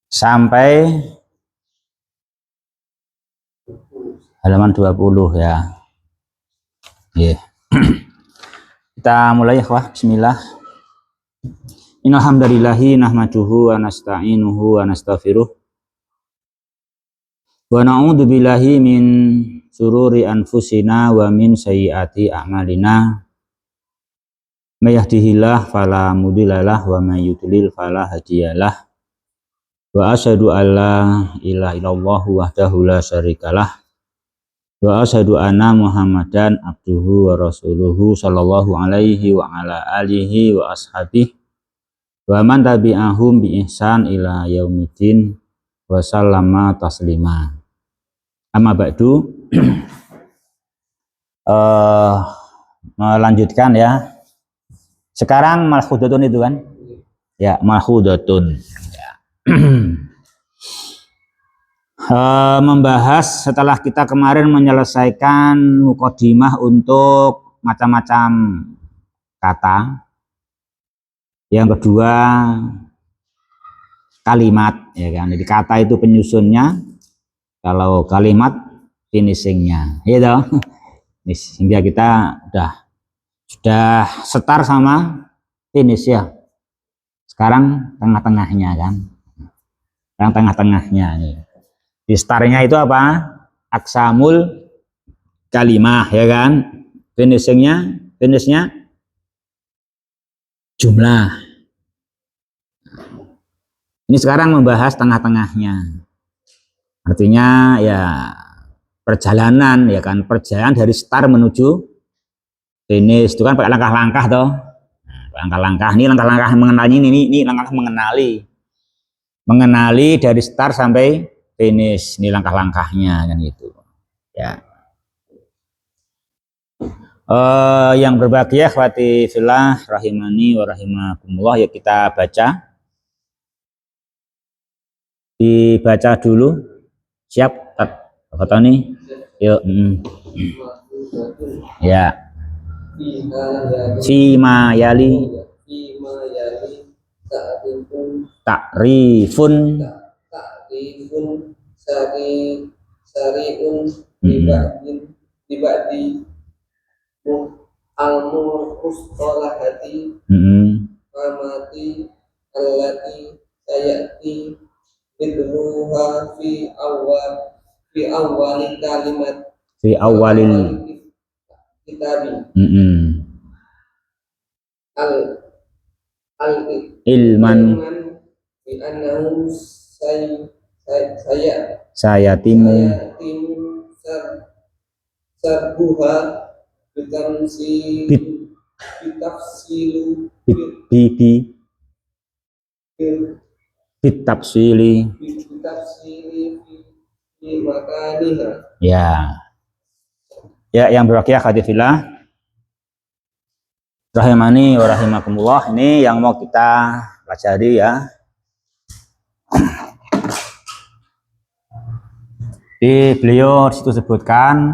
sampai halaman 20 ya. Yeah. Kita mulai ya, bismillah. Innal hamdalillahi nahmaduhu wa nasta'inuhu wa nastaghfiruh. Wa na'udzu billahi min syururi anfusina wa min sayyiati a'malina. May yahdihillahu fala mudhillalah wa may yudlil fala hadiyalah. Wa asyhadu alla ilaha illallah wahdahu la syarikalah. Wa asyhadu anna Muhammadan abduhu wa rasuluhu sallallahu alaihi wa ala alihi wa ashabihi wa man tabi'ahum bi ihsan ila yaumiddin wa sallama taslima. Amma ba'du. Melanjutkan ya. Sekarang malhudatun itu kan? Ya, malhudatun. Ya. Membahas setelah kita kemarin menyelesaikan mukadimah untuk macam-macam kata. Yang kedua kalimat, ya kan? Jadi kata itu penyusunnya, kalau kalimat finishingnya, gitu. Sehingga kita sudah start sama finish ya. Sekarang tengah-tengahnya kan? Sekarang tengah-tengahnya nih. Di startnya itu apa? Aksamul kalimah, ya kan? Finishnya jumlah. Ini sekarang membahas tengah-tengahnya. Artinya ya perjalanan, ya kan? Perjalanan dari start menuju finish itu kan pakai langkah-langkah toh. Langkah-langkah ini langkah-langkah mengenali ini langkah mengenali dari start sampai finish, ini langkah-langkahnya kan gitu ya. Yang berbahagia akhwati fillah rahimani wa rahimakumullah, ya kita baca, dibaca dulu. Siap kata nih, yuk. Ya, fima yali takrifun sariun dibadi al-mustalahati amati allati sayati bidluha fi awwalil kalimat fi awwalil kitabi al ilman bi annahu sayatimu sarbuha bitafsili ya. Ya, yang berbahagia khadifillah rahimani wa rahimakumullah, ini yang mau kita pelajari ya. Di beliau situ sebutkan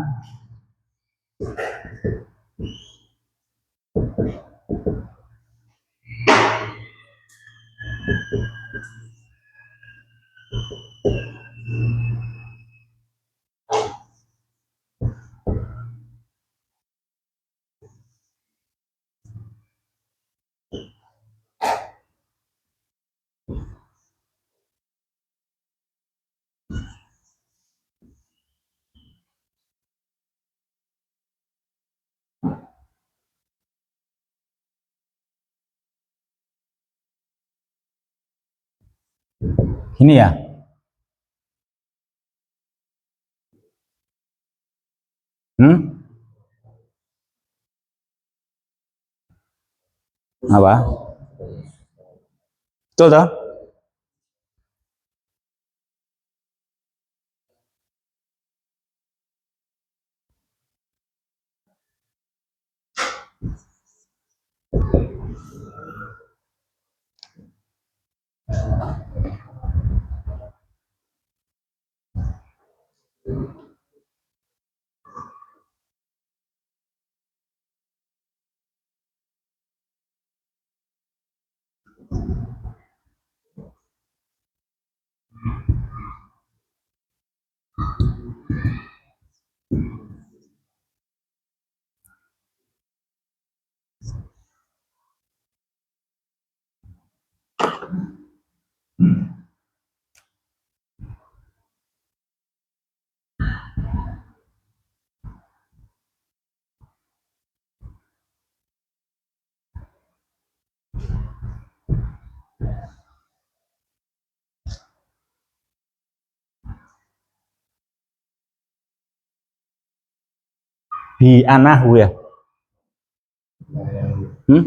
ini ya. Apa? Betul toh? Bi anahu ya. Hmm?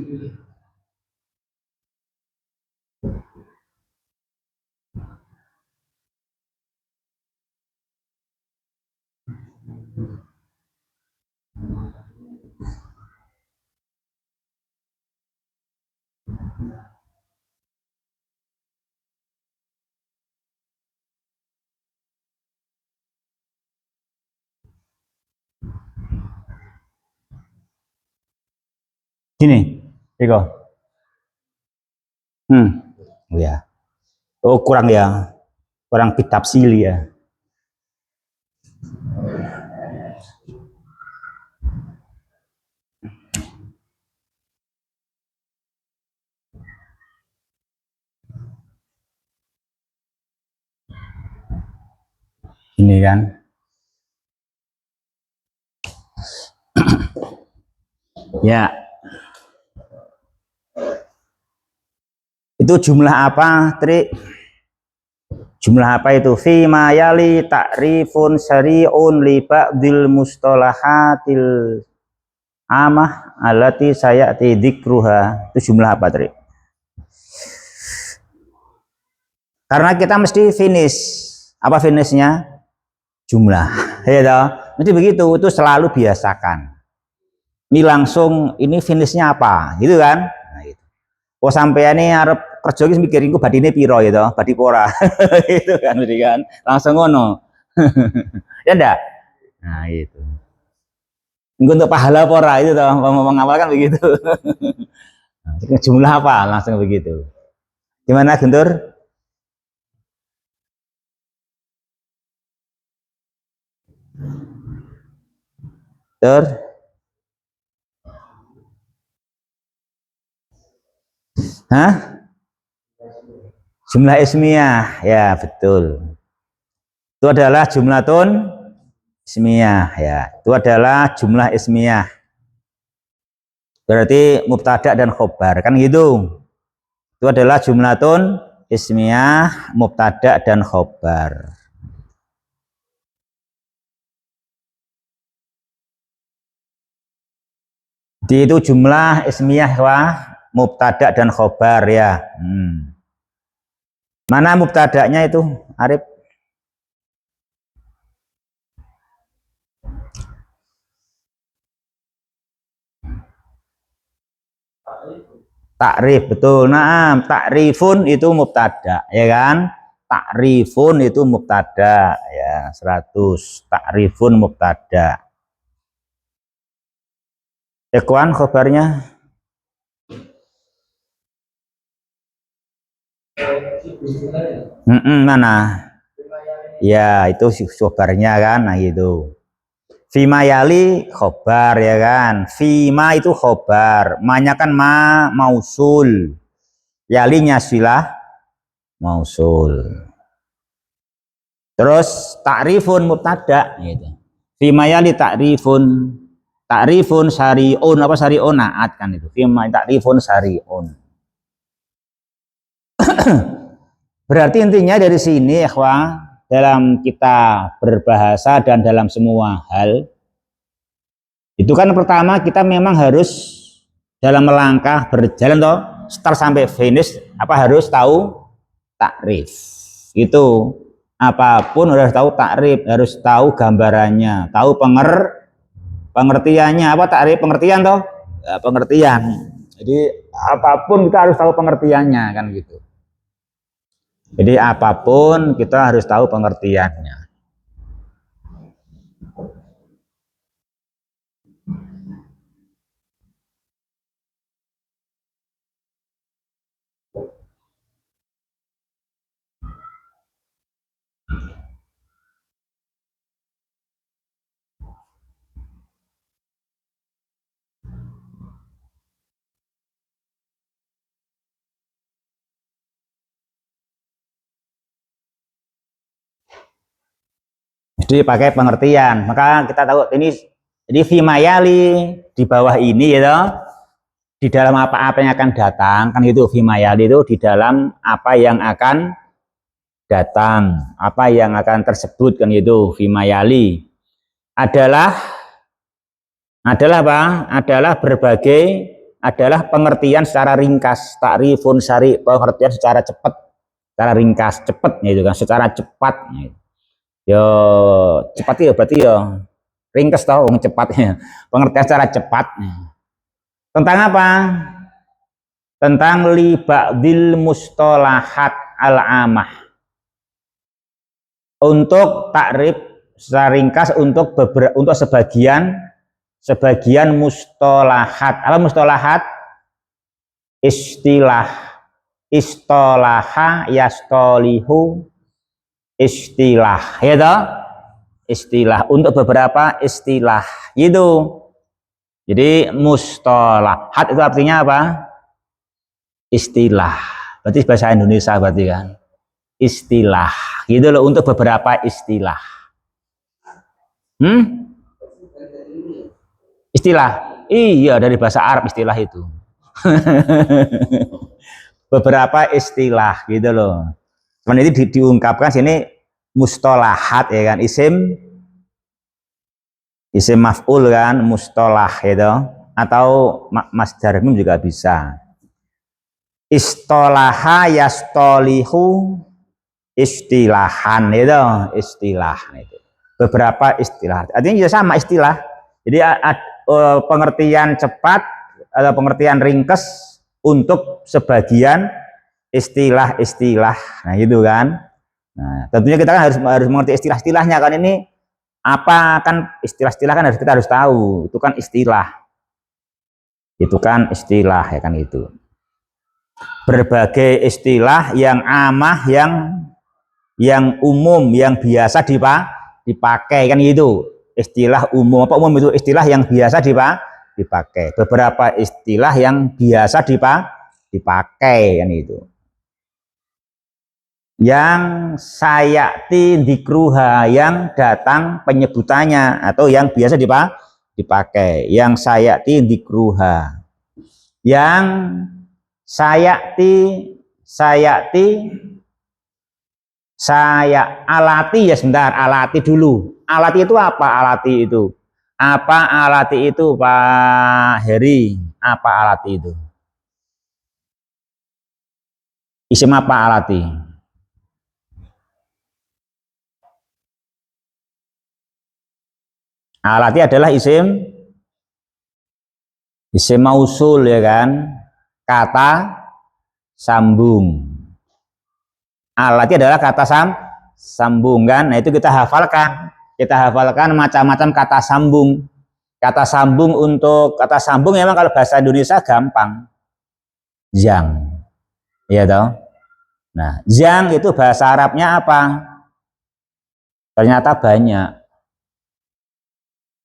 Gini, Iko. Oh ya. Oh kurang ya, kurang pitapsili ya. Ini kan. Ya, itu jumlah apa, Tri? Jumlah apa itu? Fi mayali ta'rifun syari'un li ba'dil mustalahatil amah alati sayati dzikruha. Itu jumlah apa, Tri? Karena kita mesti finish. Apa finishnya? Jumlah. Ya toh? Mesti begitu, itu selalu biasakan. Ini langsung ini finishnya apa? Gitu kan? Nah, gitu. Oh sampean ini arep kerja iki mikirin ku badine piro ya toh? Badi pora. Itu kan mesti kan. Langsung ngono. Ya enggak? Nah, itu. Untuk pahala pora itu toh, mengawal kan begitu. Jumlah apa? Langsung begitu. Gimana Guntur? Tur? Hah? Jumlah ismiyah. Ya, betul. Itu adalah jumlatun ismiyah ya. Itu adalah jumlah ismiyah. Berarti mubtada dan khobar kan gitu. Itu adalah jumlatun ismiyah, mubtada dan khobar. Di itu jumlah ismiyah wah mubtada dan khobar ya. Mana mubtadanya itu, Arif? Takrif betul. Nah, takrifun itu mubtada, ya kan? Takrifun itu mubtada ya, 100. Takrifun mubtada. Ikhwan khobarnya mana? Ya, itu khobarnya kan, nah gitu. Fima yali khobar ya kan. Fima itu khobar. Manya kan mausul. Yalinya silah mausul. Terus takrifun mubtada gitu. Fima yali takrifun. Takrifun syari'un apa syari'un naat kan itu. Fima takrifun syari'un. Berarti intinya dari sini ya, dalam kita berbahasa dan dalam semua hal itu kan pertama kita memang harus dalam melangkah berjalan toh start sampai finish apa harus tahu takrif itu apapun harus tahu takrif harus tahu gambarannya tahu pengertiannya apa takrif pengertian toh ya, pengertian jadi apapun kita harus tahu pengertiannya kan gitu jadi apapun kita harus tahu pengertiannya. Jadi pakai pengertian. Maka kita tahu ini jadi fimayali di bawah ini ya, di dalam apa-apa yang akan datang kan itu fimayali itu di dalam apa yang akan datang, apa yang akan tersebut kan itu fimayali adalah apa? Adalah pengertian secara ringkas, takrifun syari, pengertian secara cepat, secara ringkas, cepat gitu kan, secara cepat gitu. Yo cepat ya berarti yo ringkas tau cepatnya. Pengertian secara cepat. Tentang apa? Tentang li ba'dil mustolahat al-amah. Untuk takrif secara ringkas untuk sebagian mustolahat. Apa mustolahat? Istilah. Istolaha yastolihu istilah, ya toh? Istilah untuk beberapa istilah gitu. Jadi mustolahat itu artinya apa? Istilah. Berarti bahasa Indonesia berarti kan? Istilah. Gitu loh untuk beberapa istilah. Istilah. Iya dari bahasa Arab istilah itu. Beberapa istilah gitu loh. Cuman ini diungkapkan sini mustolahat ya kan, isim maf'ul kan, mustolah gitu, atau masdar juga bisa. Istolaha yastolihu istilahan itu istilah itu. Beberapa istilah. Artinya juga sama istilah. Jadi pengertian cepat atau pengertian ringkes untuk sebagian istilah-istilah, nah gitu kan. Nah tentunya kita kan harus mengerti istilah-istilahnya kan, ini apa kan istilah-istilah kan kita harus tahu itu kan istilah ya kan itu. Berbagai istilah yang amah, yang umum, yang biasa dipakai kan gitu. Istilah umum apa umum itu istilah yang biasa dipakai. Beberapa istilah yang biasa dipakai kan itu. Yang sayati dikruha, yang datang penyebutannya atau yang biasa dipakai. Yang sayati dikruha, yang alati ya sebentar, alati dulu. Alati itu apa? Alati itu Pak Heri? Apa alati itu? Isim apa alati? Alati adalah isim mausul ya kan, kata sambung. Alati adalah kata sambung kan. Nah itu kita hafalkan macam-macam kata sambung. Kata sambung memang kalau bahasa Indonesia gampang, jang, ya toh. Nah jang itu bahasa Arabnya apa? Ternyata banyak.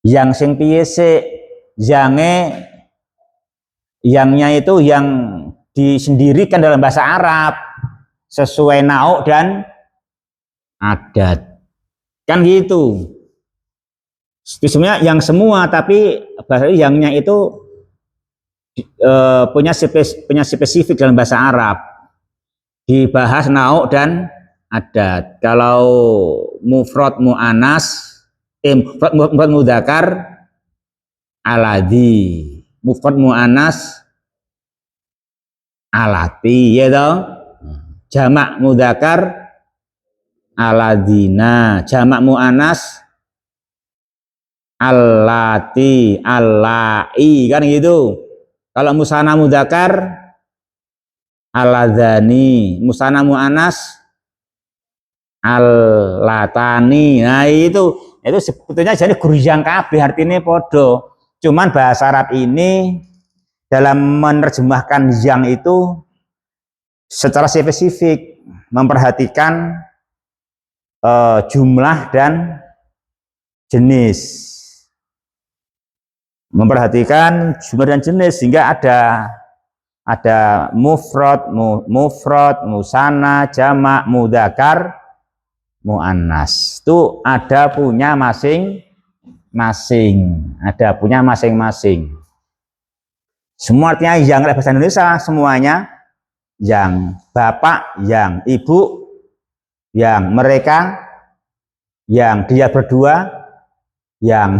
Yang sing piye sik, yangnya itu yang disendirikan dalam bahasa Arab sesuai nauk dan adat kan gitu. Sebenarnya yang semua, tapi bahasa yangnya itu punya spesifik dalam bahasa Arab, dibahas nauk dan adat. Kalau mufrad mu'anas, mufrad mudzakkar aladi, mufrad mu'anas alati, ya toh. Jamak mudzakkar aladina, jamak mu'anas allati, allai kan gitu. Kalau musanna mudzakkar aladzani, musanna mu'anas allatani. Nah itu sebetulnya jadi gurujang kabeh artinya podo. Cuman bahasa Arab ini dalam menerjemahkan yang itu secara spesifik memperhatikan jumlah dan jenis, sehingga ada mufrad, musanna, jamak, mudzakkar, muannas. Itu ada punya masing-masing. Ada punya masing-masing. Semua artinya yang oleh bahasa Indonesia semuanya yang, bapak yang, ibu yang, mereka yang, dia berdua yang.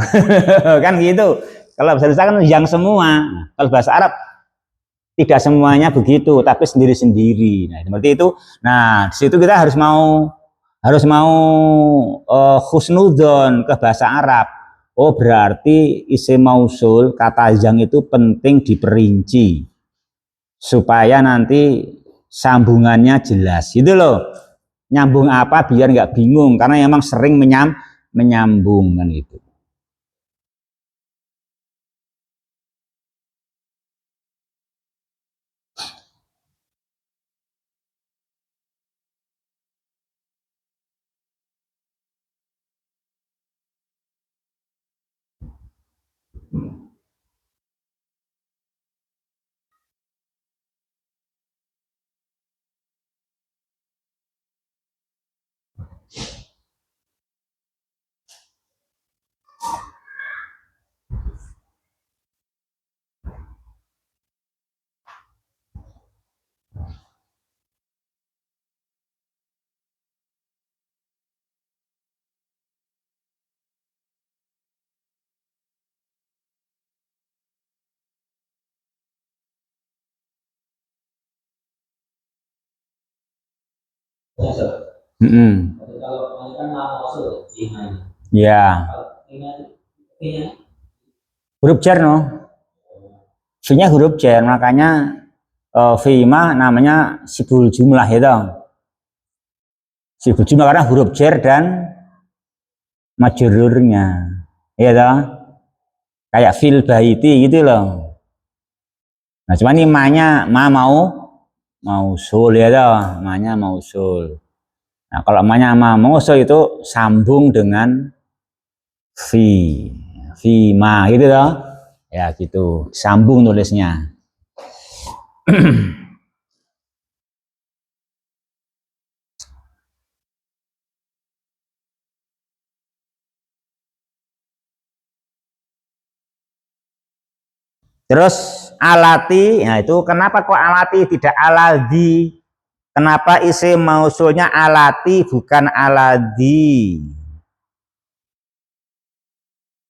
Kan gitu. Kalau bahasa Indonesia kan yang semua. Kalau bahasa Arab tidak semuanya begitu, tapi sendiri-sendiri. Nah, seperti itu. Nah, di situ kita harus mau husnudzon ke bahasa Arab. Oh, berarti isim mausul kata yang itu penting diperinci supaya nanti sambungannya jelas. Gitu loh. Nyambung apa biar nggak bingung karena emang sering menyambung kan itu. Hmm. Ya, huruf jar no. V-nya huruf jar, makanya V namanya sibul jumlah itu. Sibul jumlah karena huruf jar dan majrurnya. Ya toh? Kayak fil baiti gitu loh. Nah, cuman ini mausul ya toh, ma-nya mausul. Nah, kalau ma-nya mausul itu sambung dengan ma gitu toh. Ya gitu, sambung nulisnya. Terus alati, nah itu kenapa kok alati tidak aladi? Kenapa isim mausulnya alati bukan aladi?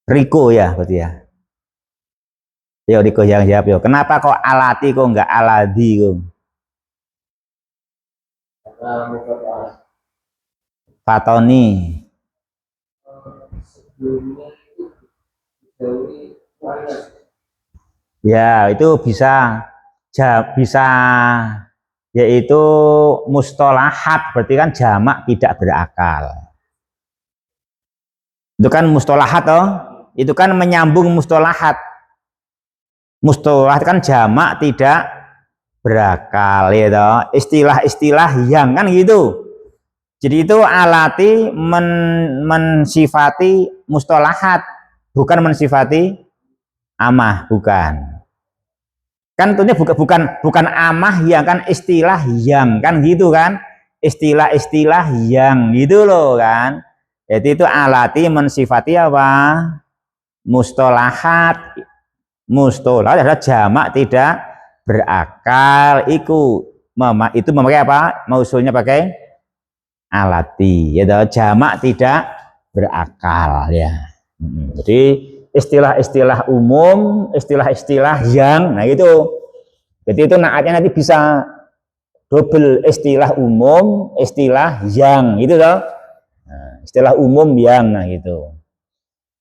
Riko ya berarti ya. Yo Riko yang jawab yo. Kenapa kok alati kok enggak aladi kok? Fatoni. Ya, itu bisa yaitu mustolahat, berarti kan jamak tidak berakal. Itu kan mustolahat toh, itu kan menyambung mustolahat. Mustolahat kan jamak tidak berakal ya toh. Istilah-istilah yang kan gitu. Jadi itu alati mensifati mustolahat, bukan mensifati amah, bukan. Kan tentunya bukan amah yang kan istilah yang kan gitu kan, istilah-istilah yang gitu loh kan. Jadi itu alati mensifati apa? Mustolahat. Mustolahat adalah jamak tidak berakal. Itu memakai apa? Mausulnya pakai alati. Ya, jamak tidak berakal ya. Jadi istilah-istilah umum, istilah-istilah yang, nah itu. Jadi itu naatnya nanti bisa double, istilah umum, istilah yang, gitu loh. Nah, istilah umum yang, nah gitu.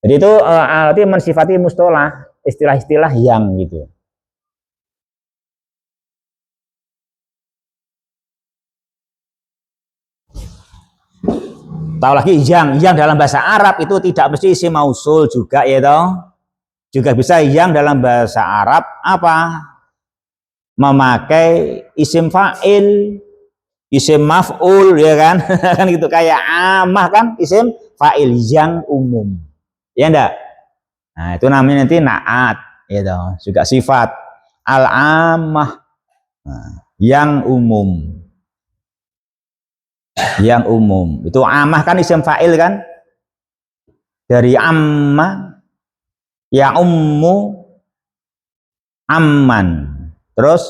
Jadi itu arti mensifati mustolah, istilah-istilah yang gitu. Tahu lagi yang dalam bahasa Arab itu tidak mesti isim mausul juga ya toh. Juga bisa yang dalam bahasa Arab apa? Memakai isim fa'il, isim maf'ul ya kan. Kan gitu kayak amah kan isim fa'il yang umum. Ya enggak? Nah, itu namanya nanti naat ya toh. Juga sifat al-amah, nah, yang umum. yang umum. Itu amah kan isim fa'il kan? Dari amma, ya ummu, amman. Terus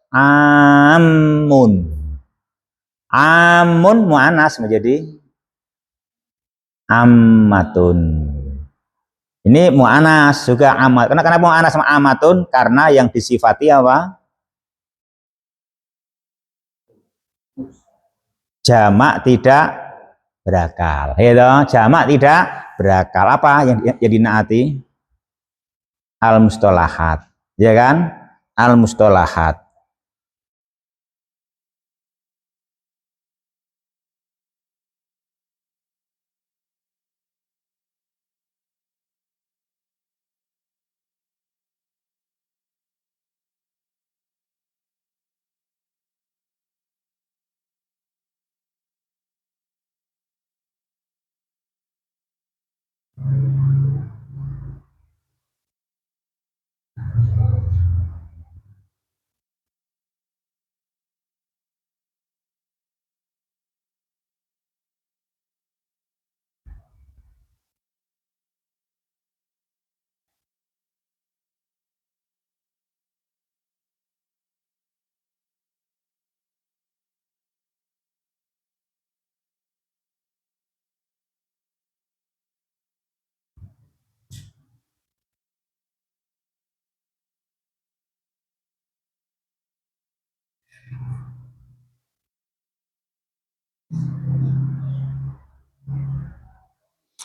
amun. Amun mu'anas menjadi ammatun. Ini mu'anas juga amat. Karena kenapa mu'anas sama amatun? Karena yang disifati apa? Jamak tidak berakal. Ya, jamak tidak berakal. Apa yang dinaati? Al-mustolahat. Ya kan? Al-mustolahat.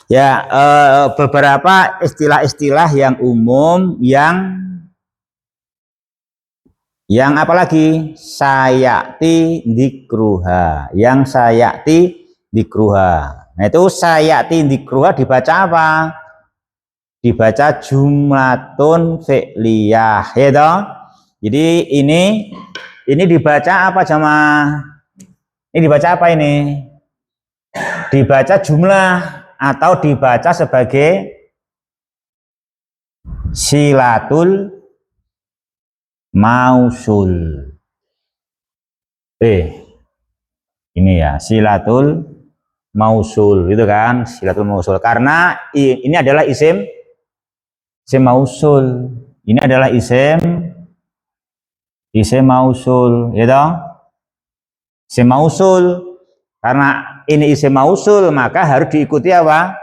Ya, beberapa istilah-istilah yang umum yang apalagi sayati dikruha, yang sayati dikruha. Nah itu sayati dikruha dibaca apa? Dibaca jumlatun fi'liyah, ya toh? Jadi ini dibaca apa jamaah? Ini dibaca apa ini? Dibaca jumlah atau dibaca sebagai silatul mausul. Ini ya silatul mausul itu kan silatul mausul karena ini adalah isim mausul. Ini adalah isim mausul, ya toh? Isim mausul. Karena ini isim mausul maka harus diikuti apa?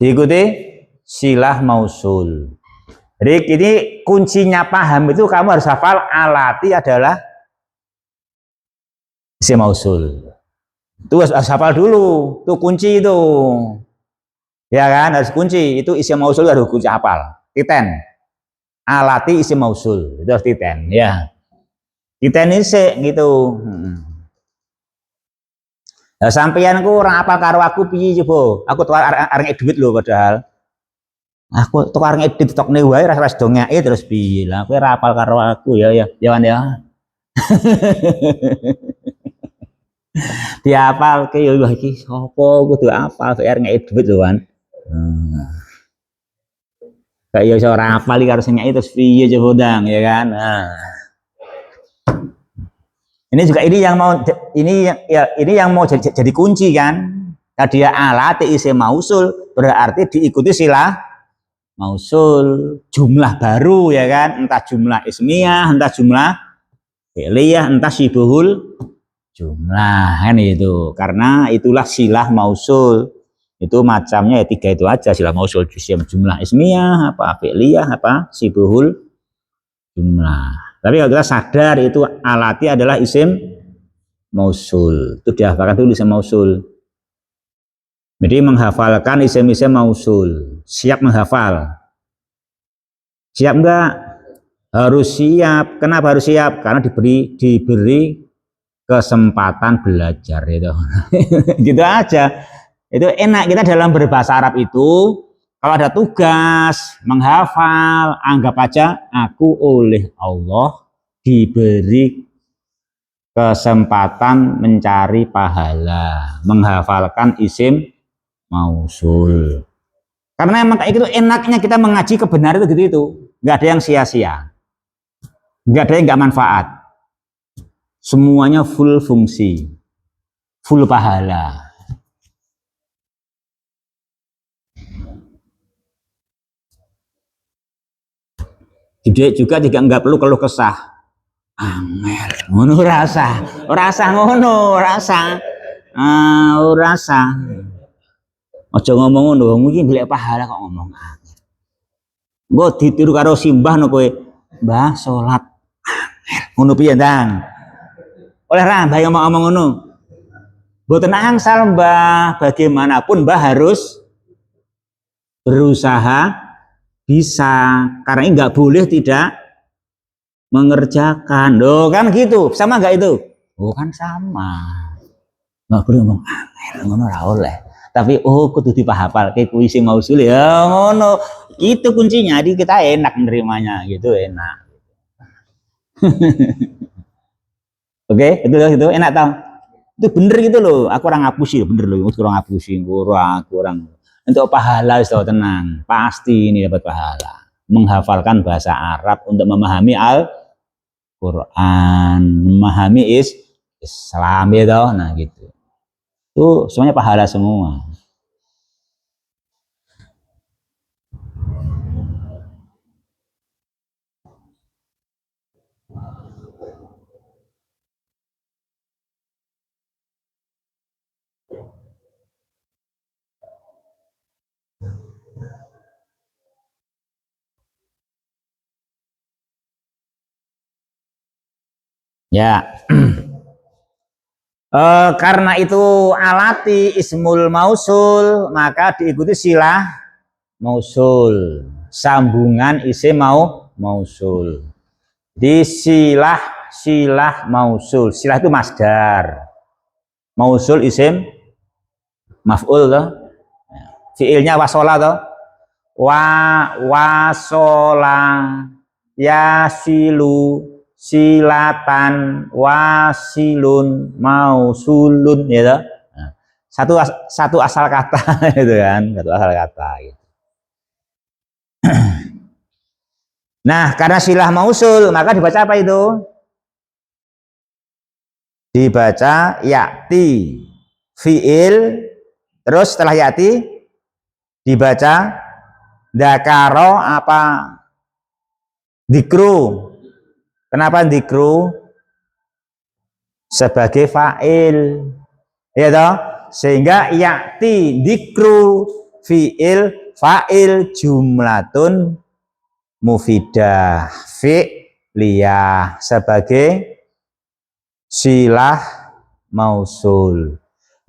Diikuti silah mausul. Jadi ini kuncinya paham itu kamu harus hafal alati adalah isim mausul. Itu harus hafal dulu, itu kunci itu. Ya kan, harus kunci. Itu isim mausul harus kunci hafal. Titen. Alati isim mausul. Itu harus titen, ya. Titen ini gitu. Nah, sampeyan ku orang apa karo aku piye coba? Aku tuh areng duit lho padahal. Aku tuh areng duit tokne wae ras dongake terus piye lah kowe ora apal karo aku ya Wan ya. Diapalke ya wah iki sapa kudu apal sok areng duit lho Wan. Kayak ya iso ora apal iki karo sing terus piye coba ndang ya kan. Nah. Ini juga ini yang mau jadi kunci kan. Tadi alat isim mausul berarti diikuti silah mausul jumlah baru ya kan, entah jumlah ismiyah, entah jumlah fi'liyah, entah syibuhul jumlah kan itu. Karena itulah silah mausul. Itu macamnya ya 3 itu aja silah mausul, jumlah ismiyah, apa fi'liyah, apa syibuhul jumlah. Tapi kalau kita sadar itu alati adalah isim mausul. Itu dihafalkan dulu isim mausul. Jadi menghafalkan isim-isim mausul. Siap menghafal. Siap enggak? Harus siap. Kenapa harus siap? Karena diberi kesempatan belajar itu. Gitu aja. Itu enak kita dalam berbahasa Arab itu kalau ada tugas menghafal, anggap aja aku oleh Allah diberi kesempatan mencari pahala, menghafalkan isim mausul. Karena emang kayak gitu enaknya kita mengaji kebenaran itu gitu, nggak ada yang sia-sia, nggak ada yang nggak manfaat, semuanya full fungsi. full pahala. Jadi juga tidak enggak perlu keluh kesah. Angel, ngono rasa, ngono, rasa. Rasa. Aja ngomong ngono, wong iki golek pahala kok ngomong. Engko ditiru karo simbah no kowe. Mbah salat. Ngono piye, Ndang? Oleh ra mbah ngomong ngono. Mboten angsal, Mbah. Bagaimanapun Mbah harus berusaha bisa, karena ini nggak boleh tidak mengerjakan. Loh kan gitu, sama nggak itu? Oh kan sama. Nggak boleh ngomong ngono ra oleh. Tapi kudu dipahapal kayak puisi mausul ya ngono. Itu kuncinya, jadi kita enak menerimanya gitu, enak. Oke, itu enak tau. Itu bener gitu loh. Aku orang ngapusi, bener loh. Aku orang ngapusi, kurang. Untuk pahala so tenang, pasti ini dapat pahala. Menghafalkan bahasa Arab untuk memahami Al-Quran, memahami Islam ya toh, nah gitu. Itu semuanya pahala semua. Ya, karena itu alati ismul mausul, maka diikuti silah mausul, sambungan isim mausul. Di silah mausul, silah itu masdar, mausul isim maf'ul toh, fiilnya wasola toh, wasola yasilu silatan wasilun mausulun ya toh. Nah, satu asal kata itu kan, satu asal kata gitu. Nah, karena silah mausul, maka dibaca apa itu? Dibaca yakti fiil, terus setelah yakti dibaca dakaro apa dikru. Kenapa dikru? Sebagai fa'il. Ya toh? Sehingga yakti dikru fiil fa'il jumlatun mufidah fi'liyah sebagai silah mausul.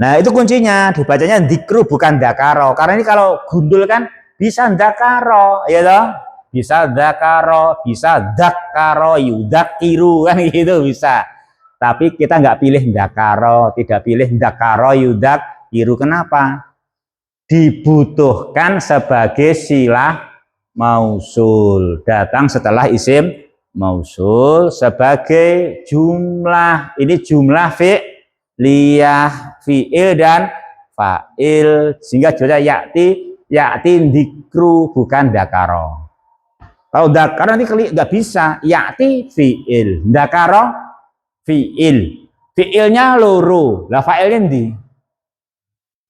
Nah itu kuncinya, dibacanya dikru bukan dakaro. Karena ini kalau gundul kan bisa dakaro, ya toh? Bisa dakaro, bisa dakaro, yudakiru kan gitu bisa. Tapi kita nggak pilih dakaro, tidak pilih dakaro, yudakiru. Kenapa? Dibutuhkan sebagai silah mausul, datang setelah isim mausul sebagai jumlah. Ini jumlah fi'liyah, fi'il dan fa'il, sehingga juga yakti dikru bukan dakaro. Kalau dakaro nanti nggak bisa, yakti fi'il, dakaro fi'il, fi'ilnya loro, lah fa'ilnya di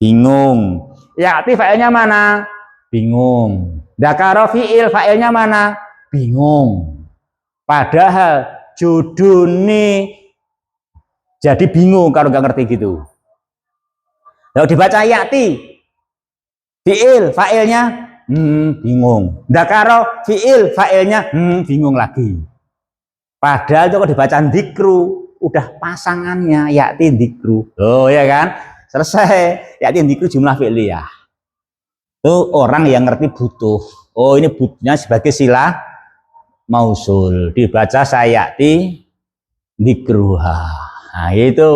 bingung. Yakti fa'ilnya mana? Bingung. Dakaro fi'il fa'ilnya mana? Bingung. Padahal judune jadi bingung kalau nggak ngerti gitu. Lalu dibaca yakti fi'il fa'ilnya bingung. Dakaro fi'il fa'ilnya bingung lagi. Padahal itu kalau dibaca dikru udah pasangannya yakti dikru. Oh ya kan? Selesai. Yakti dikru jumlah fi'liyah. Itu orang yang ngerti butuh. Oh ini butuhnya sebagai silah mausul. Dibaca sayati dikruha. Nah itu.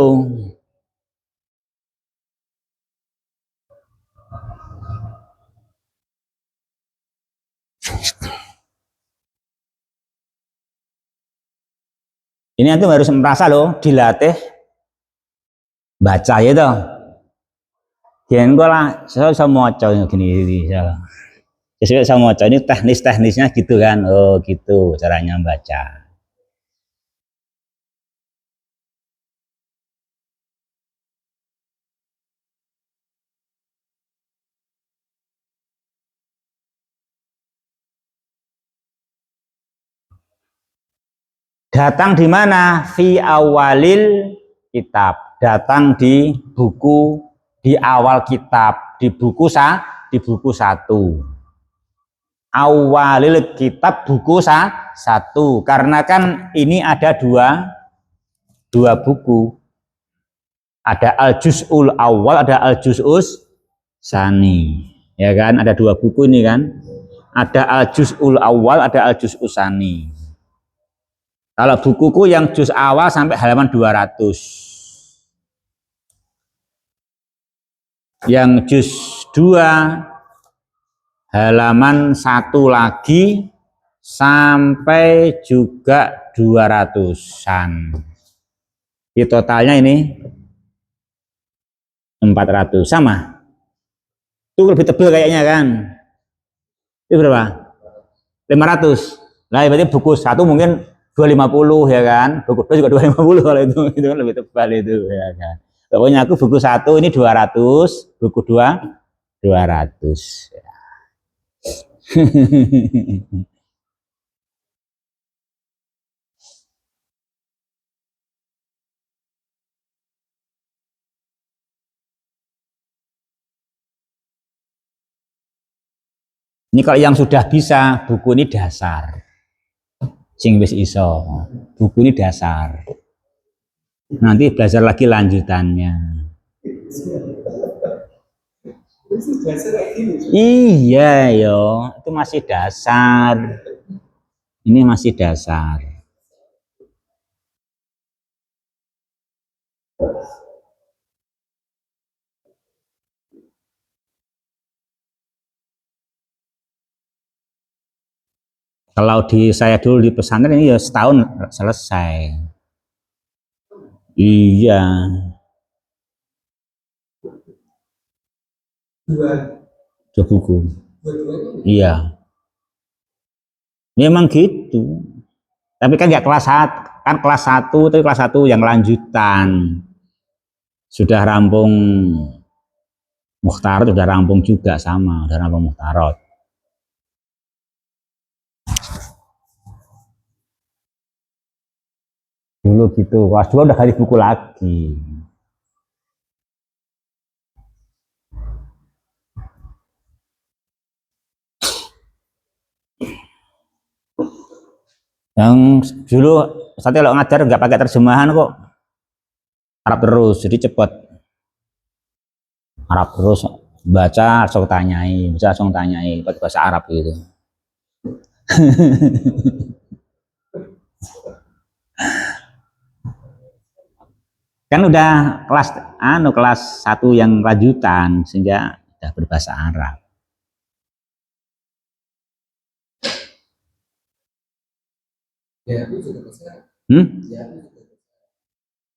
Ini nanti harus merasa loh, dilatih baca ya toh. Jangan kok lah, saya bisa maca gini. Saya bisa maca ini teknisnya gitu kan. Oh gitu caranya baca. Datang di mana? Fi awalil kitab. Datang di buku di awal kitab, di buku 1. Awalil kitab buku 1. Karena kan ini ada dua buku. Ada Al-Juz'ul Awal, ada Al-Juz'us Sani. Ya kan? Ada dua buku ini kan? Ada Al-Juz'ul Awal, ada Al-Juz'us Sani. Kalau bukuku yang juz awal sampai halaman 200. Yang juz 2 halaman 1 lagi sampai juga 200-an. Di totalnya ini 400 sama. Itu lebih tebal kayaknya kan. Itu berapa? 500. Nah, berarti buku 1 mungkin 250 ya kan. Buku 2 juga 250 kalau itu kan lebih tebal itu ya kan. Pokoknya aku buku 1 ini 200, buku 2 200. Ini kalau yang sudah bisa, buku ini dasar. Sing wis iso. Buku ini dasar. Nanti belajar lagi lanjutannya. Iya yo, itu masih dasar. Ini masih dasar. Kalau di saya dulu di pesantren ini ya setahun selesai. Iya. Dua buku. Iya. Memang gitu. Tapi kan nggak kelas 1, kan kelas 1, tapi kelas 1 yang lanjutan. Sudah rampung Mukhtarot, sudah rampung juga sama, sudah rampung Mukhtarot. Dulu gitu, kelas 2 udah ganti buku lagi. Yang dulu saya kalau ngajar nggak pakai terjemahan kok, Arab terus, jadi cepet. Arab terus, baca langsung tanyai, pakai bahasa Arab gitu. Kan udah kelas 1 yang lanjutan sehingga udah berbahasa Arab.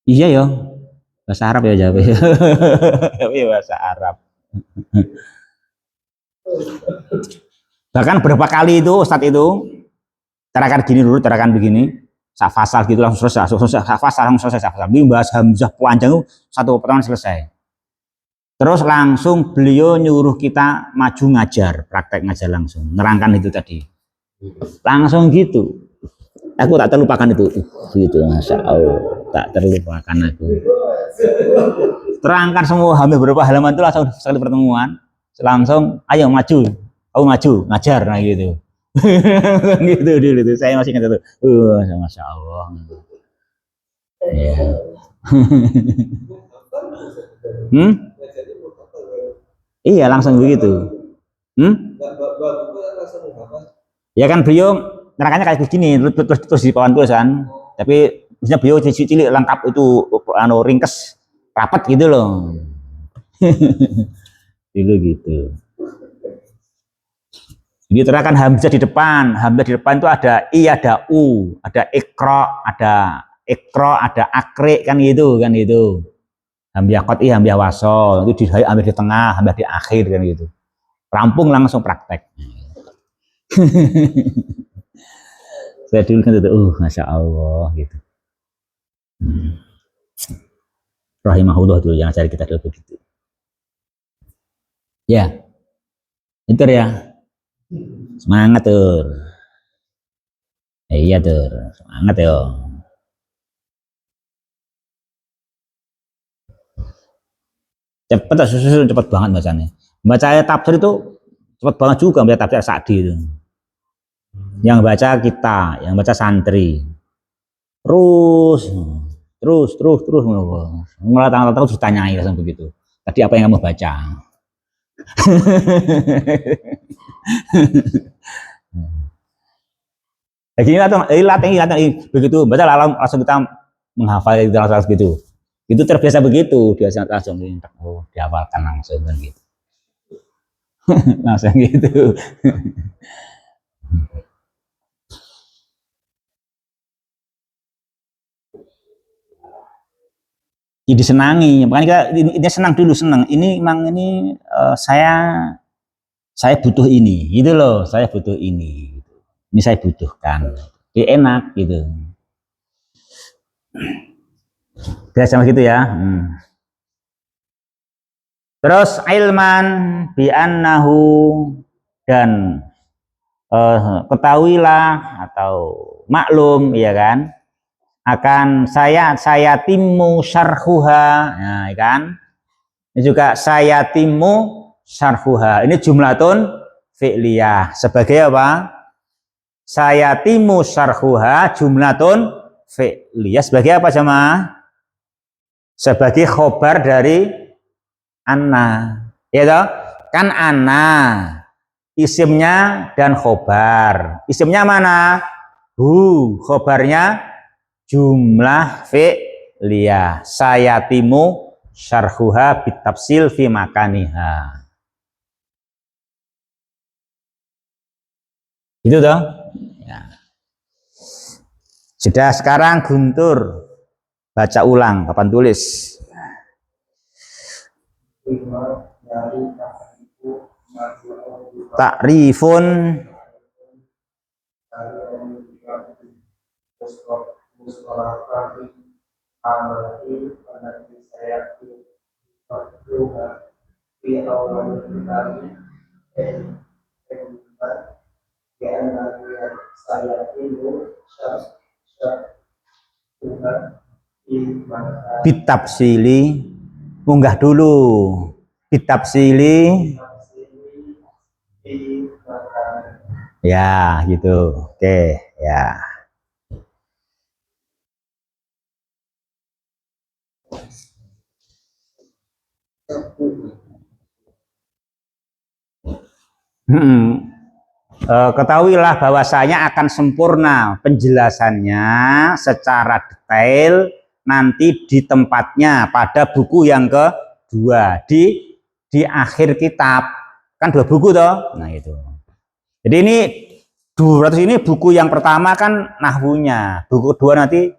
Iya yo, bahasa Arab ya jawab ya. Bahasa Arab. Bahkan berapa kali itu Ustadz itu terakan gini dulu, terakan begini, fasal gitu langsung selesai, fasal langsung selesai, fasal. Ini bahas Hamzah panjang itu satu pertemuan selesai. Terus langsung beliau nyuruh kita maju ngajar, praktek ngajar langsung, nerangkan itu tadi. Langsung gitu. Aku tak terlupakan itu, gitu, Masya Allah, tak terlupakan aku. Terangkan semua, hampir beberapa halaman itu langsung sekali pertemuan, langsung, ayo maju, aku maju, ngajar, nah gitu. Gitu dulu itu, saya masih ingat itu. Masya Allah. Ya. Iya langsung begitu. Ya kan beliau nerangkannya kayak begini, terus di papan tulisan, tapi misalnya beliau cilik lengkap itu, ringkes, rapat gitu loh. Dulu gitu. Jadi terangkan hamzah di depan itu ada i, ada u, ada ikro, ada akri kan gitu. Hamzah qat'i, hamzah wasol, itu diambil di tengah, hamzah di akhir kan gitu. Rampung langsung praktek. Saya dulu kan itu, Masya Allah gitu. Rahimahullah dulu yang cari kita dulu begitu. Ya, itu ya. Semangat tuh. Iya tuh, semangat ya. cepet banget bacanya. Baca tafsir itu cepet banget juga baca tafsir Sa'di itu. Yang baca kita, yang baca santri. Terus ngelatang terus ditanyai langsung begitu. Tadi apa yang kamu baca? Lagi latih begitu baca langsung kita menghafal itu langsung gitu. Itu terbiasa begitu, biasa langsung dihafalkan langsung kan gitu. Langsung gitu. Ya disenangi, makanya ini senang dulu senang. Ini memang ini saya butuh ini, gitu loh. Saya butuh ini. Ini saya butuhkan. Ini enak gitu. Biasa sama gitu ya. Terus ilman bi annahu dan ketahuilah atau maklum ya kan akan saya timu syarhuha, nah, ya kan ini juga saya timu syarhuha, ini jumlatun fi'liyah sebagai apa? Saya timu syarhuha jumlatun fi'liyah sebagai apa jemaah? Sebagai khobar dari anna, ya toh? Kan anna isimnya dan khobar. Isimnya mana? Khobarnya jumlah fi'liyah. Saya timu syarhuha bitafsil fi makaniha. Gitu toh? Ya. Sudah, sekarang Guntur baca ulang papan tulis. Takrifun bitafsili, munggah dulu bitafsili ya gitu. Oke ya. Ketahuilah bahwasanya akan sempurna penjelasannya secara detail nanti di tempatnya pada buku yang kedua di akhir kitab, kan 2 buku toh. Nah itu. Jadi ini 200 ini buku yang pertama kan nahwunya, buku kedua nanti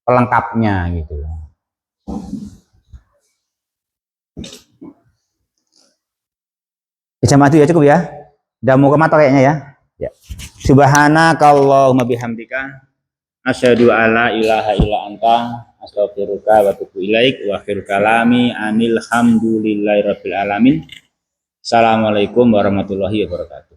pelengkapnya gitu. Jamaah itu ya cukup ya. Udah mau ke mata kayaknya ya. Ya. Subhanakallahumma bihamdika asyhadu alla ilaha illa anta astaghfiruka wa atubu ilaik wa akhir kalami anil hamdulillahi rabbil alamin. Assalamualaikum warahmatullahi wabarakatuh.